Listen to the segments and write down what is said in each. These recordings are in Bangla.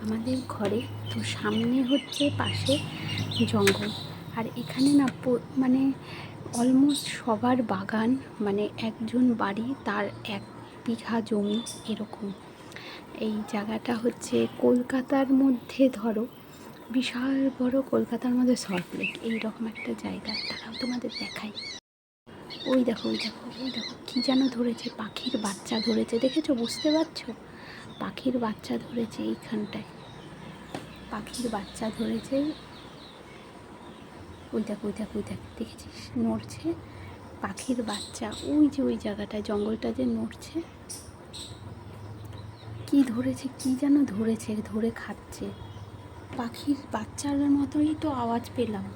আমাদের ঘরে তো সামনে হচ্ছে পাশে জঙ্গল, আর এখানে না মানে অলমোস্ট সবার বাগান, মানে একজন বাড়ি তার 1 বিঘা জমি এরকম। এই জায়গাটা হচ্ছে কলকাতার মধ্যে, ধরো বিশাল বড় কলকাতার মধ্যে সল্টলেক এইরকম একটা জায়গা। তারাও তোমাদের দেখাই। ওই দেখো ওই দেখো ওই দেখো কী যেন ধরেছে, পাখির বাচ্চা ধরেছে, দেখেছো? বুঝতে পারছো? পাখির বাচ্চা ধরেছে এইখানটায়, পাখির বাচ্চা ধরেছে। ওই দেখ ওই দেখ ওই দেখ, দেখেছিস? নড়ছে পাখির বাচ্চা। ওই যে ওই জায়গাটায় জঙ্গলটা যে নড়ছে, কি ধরেছে, কি যেন ধরেছে, ধরে খাচ্ছে। পাখির বাচ্চার মতোই তো আওয়াজ পেলাম।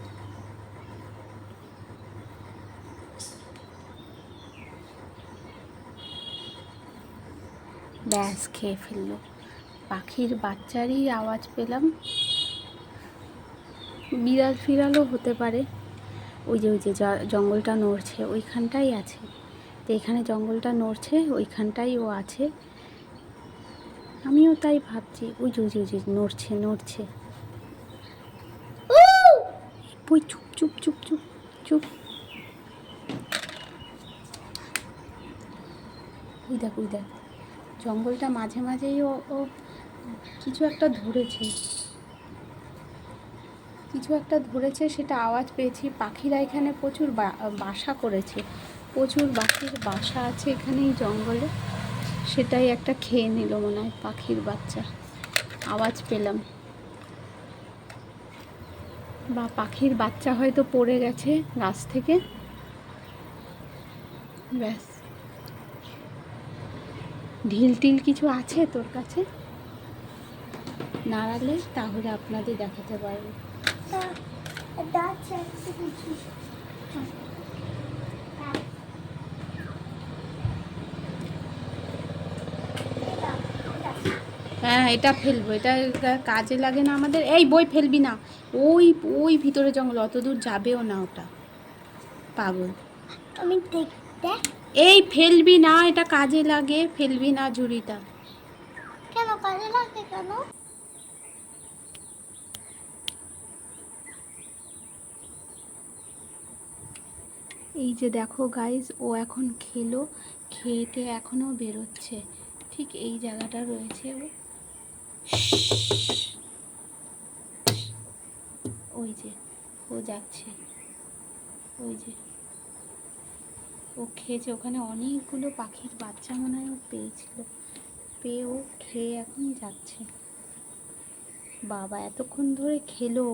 ব্যাস খেয়ে ফেললো। পাখির বাচ্চারই আওয়াজ পেলাম। বিড়াল ফিরালও হতে পারে। ওই যে জঙ্গলটা নড়ছে ওইখানটাই আছে। তো এখানে জঙ্গলটা নড়ছে, ওইখানটাই ও আছে। আমিও তাই ভাবছি। ওই যে নড়ছে নড়ছে। ওই চুপ চুপ চুপ চুপ চুপ। ওই দেখ ওই দেখ, জঙ্গলটা মাঝে মাঝেই ও কিছু একটা ধরেছে, কিছু একটা ধরেছে, সেটা আওয়াজ পেয়েছি। পাখিরা এখানে প্রচুর বাসা করেছে, প্রচুর পাখির বাসা আছে এখানে এই জঙ্গলে। সেটাই একটা খেয়ে নিল মনে হয় পাখির বাচ্চা, আওয়াজ পেলাম। বা পাখির বাচ্চা হয়তো পড়ে গেছে গাছ থেকে। ব্যাস। ঢিল টিল কিছু আছে তোর কাছে? নাড়ালে তাহলে আপনাদের দেখাতে পারবো। হ্যাঁ, এটা ফেলবো, এটা কাজে লাগে না আমাদের। এই বই ফেলবি না, ওই ওই ভিতরে জঙ্গল, অত দূর যাবেও না ওটা, পাগল। আমি দেখতে। এই ফেলবি না, এটা কাজে লাগে, ফেলবি না ঝুড়িটা। কেন কাজে লাগে কেন? এই যে দেখো গাইজ, ও এখন খেলো, খেয়েটে এখনও বেরোচ্ছে। ঠিক এই জায়গাটা রয়েছে ও। ওই যে ও যাচ্ছে, ওই যে ও খেয়েছে। ওখানে অনেকগুলো পাখির বাচ্চা মনে হয় ও পেয়েছিল, পেয়ে ও খেয়ে এখন যাচ্ছে। বাবা এতক্ষণ ধরে খেলো।